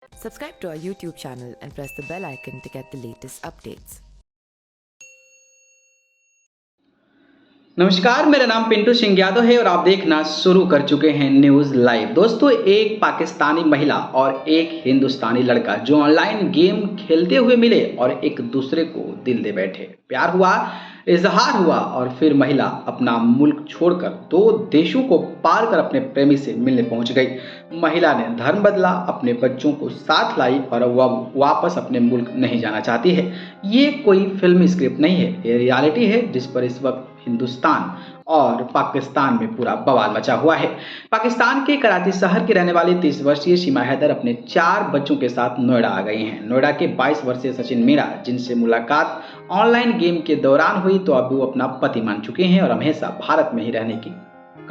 Subscribe to our YouTube channel and press the bell icon to get the latest updates. नमस्कार, मेरा नाम पिंटू सिंह यादव है और आप देखना शुरू कर चुके हैं न्यूज़ लाइव। दोस्तों, एक पाकिस्तानी महिला और एक हिंदुस्तानी लड़का जो ऑनलाइन गेम खेलते हुए मिले और एक दूसरे को दिल दे बैठे। प्यार हुआ, इजहार हुआ और फिर महिला अपना मुल्क छोड़कर दो देशों को पार कर अपने प्रेमी से मिलने पहुंच गई। महिला ने धर्म बदला, अपने बच्चों को साथ लाई और वह वापस अपने मुल्क नहीं जाना चाहती है। ये कोई फिल्मी स्क्रिप्ट नहीं है, ये रियलिटी है जिस पर इस वक्त हिंदुस्तान और पाकिस्तान में पूरा बवाल मचा हुआ है। पाकिस्तान के कराची शहर की रहने वाली 30 वर्षीय सीमा हैदर अपने 4 बच्चों के साथ नोएडा आ गई हैं। नोएडा के 22 वर्षीय सचिन मीणा, जिनसे मुलाकात ऑनलाइन गेम के दौरान हुई, तो अब वो अपना पति मान चुके हैं और हमेशा भारत में ही रहने की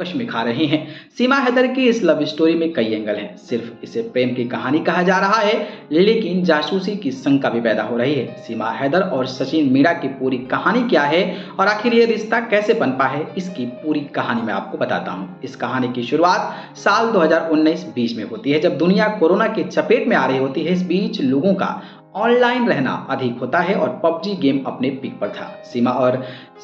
कश्में खा रही हैं। सीमा हैदर की इस लव स्टोरी में कई एंगल हैं। सिर्फ इसे प्रेम की कहानी कहा जा रहा है, लेकिन जासूसी की शंका भी पैदा हो रही है। सीमा हैदर और सचिन मीणा की पूरी कहानी क्या है और आखिर ये रिश्ता कैसे बनपा है, इसकी पूरी कहानी मैं आपको बताता हूँ। इस कहानी की शुरुआत साल 2019-20 में होती है, जब दुनिया कोरोना की चपेट में आ रही होती है। इस बीच लोगों का ऑनलाइन रहना अधिक होता है और पबजी गेम अपने पीक पर था। सीमा और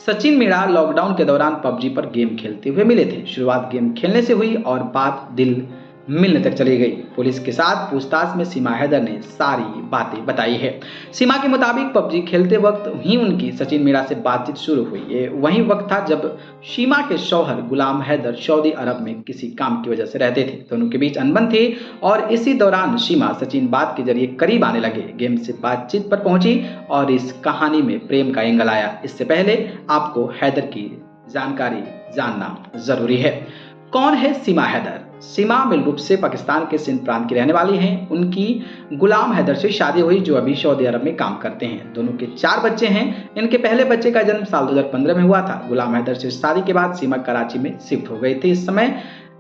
सचिन मीणा लॉकडाउन के दौरान पबजी पर गेम खेलते हुए मिले थे। शुरुआत गेम खेलने से हुई और बात दिल मिलने तक चली गई। पुलिस के साथ पूछताछ में सीमा हैदर ने सारी बातें बताई है। सीमा के मुताबिक पबजी खेलते वक्त ही उनकी सचिन मीणा से बातचीत शुरू हुई। ये वही वक्त था जब सीमा के शौहर गुलाम हैदर सऊदी अरब में किसी काम की वजह से रहते थे। दोनों के बीच अनबन थी और इसी दौरान सीमा सचिन बात के जरिए करीब आने लगे। गेम से बातचीत पर पहुंची और इस कहानी में प्रेम का एंगल आया। इससे पहले आपको हैदर की जानकारी जानना जरूरी है। कौन है सीमा हैदर? सीमा मूल रूप से पाकिस्तान के सिंध प्रांत की रहने वाली हैं। उनकी गुलाम हैदर से शादी हुई, जो अभी सऊदी अरब में काम करते हैं। दोनों के 4 बच्चे हैं। इनके पहले बच्चे का जन्म साल 2015 में हुआ था। गुलाम हैदर से शादी के बाद सीमा कराची में शिफ्ट हो गई थी।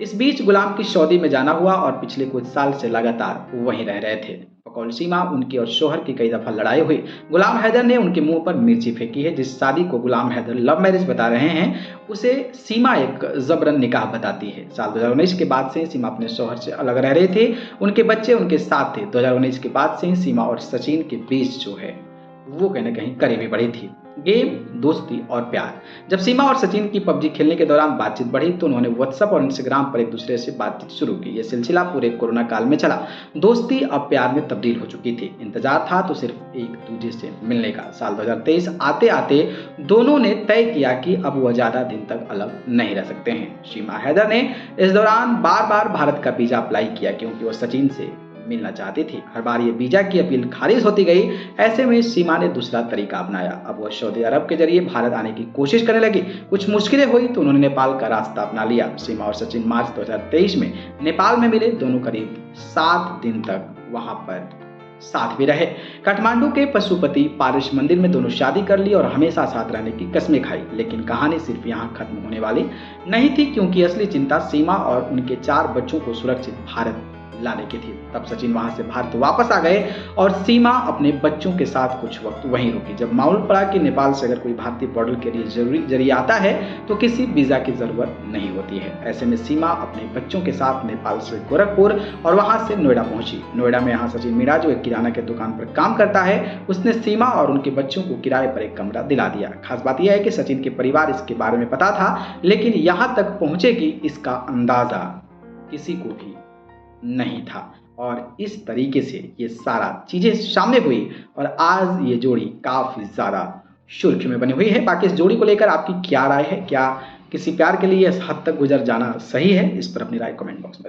इस बीच गुलाम की सऊदी में जाना हुआ और पिछले कुछ साल से लगातार वहीं रह रहे थे। बकौल सीमा, उनकी और शोहर की कई दफा लड़ाई हुई। गुलाम हैदर ने उनके मुंह पर मिर्ची फेंकी है। जिस शादी को गुलाम हैदर लव मैरिज बता रहे हैं, उसे सीमा एक जबरन निकाह बताती है। साल 2019 के बाद से सीमा अपने शोहर से अलग रह रहे थे। उनके बच्चे उनके साथ थे। 2019 के बाद से सीमा और सचिन के बीच जो है वो कहीं ना कहीं करीबी बढ़ी थी। गेम, दोस्ती और प्यार। जब सीमा और सचिन की पबजी खेलने के दौरान बातचीत बढ़ी, तो उन्होंने व्हाट्सएप और इंस्टाग्राम पर एक दूसरे से बातचीत शुरू की। यह सिलसिला पूरे कोरोना काल में चला। दोस्ती अब प्यार में तब्दील हो चुकी थी। इंतजार था तो सिर्फ एक दूसरे से मिलने का। साल 2023 आते आते दोनों ने तय किया कि अब वह ज्यादा दिन तक अलग नहीं रह सकते हैं। सीमा हैदर ने इस दौरान बार बार भारत का वीजा अप्लाई किया, क्योंकि वह सचिन से मिलना चाहती थी। हर बार ये वीजा की अपील खारिज होती गई। ऐसे में सीमा ने दूसरा तरीका अपनाया। अब वह सऊदी अरब के जरिए भारत आने की कोशिश करने लगी। कुछ मुश्किलें हुई तो उन्होंने नेपाल का रास्ता अपना लिया। सीमा और सचिन मार्च 2023 में नेपाल में मिले। दोनों करीब 7 दिन तक वहां पर साथ भी रहे। काठमांडू के पशुपति पारस मंदिर में दोनों शादी कर ली और हमेशा साथ रहने की कस्में खाई। लेकिन कहानी सिर्फ यहाँ खत्म होने वाली नहीं थी, क्योंकि असली चिंता सीमा और उनके 4 बच्चों को सुरक्षित भारत लाने की थी। तब सचिन वहां से भारत वापस आ गए और सीमा अपने बच्चों के साथ कुछ वक्त वहीं रुकी। जब मालूम पड़ा कि नेपाल से अगर कोई भारतीय बॉर्डर के लिए जरिए आता है तो किसी वीजा की जरूरत नहीं होती है। ऐसे में सीमा अपने बच्चों के साथ नेपाल से गोरखपुर और वहां से नोएडा पहुंची। नोएडा में यहाँ सचिन मीणा, जो एक किराना के दुकान पर काम करता है, उसने सीमा और उनके बच्चों को किराए पर एक कमरा दिला दिया। खास बात यह है कि सचिन के परिवार इसके बारे में पता था, लेकिन यहाँ तक पहुंचेगी इसका अंदाजा किसी को भी नहीं था। और इस तरीके से ये सारा चीजें सामने हुई और आज ये जोड़ी काफी ज्यादा सुर्खियों में बनी हुई है। बाकी इस जोड़ी को लेकर आपकी क्या राय है? क्या किसी प्यार के लिए इस हद तक गुजर जाना सही है? इस पर अपनी राय कमेंट बॉक्स में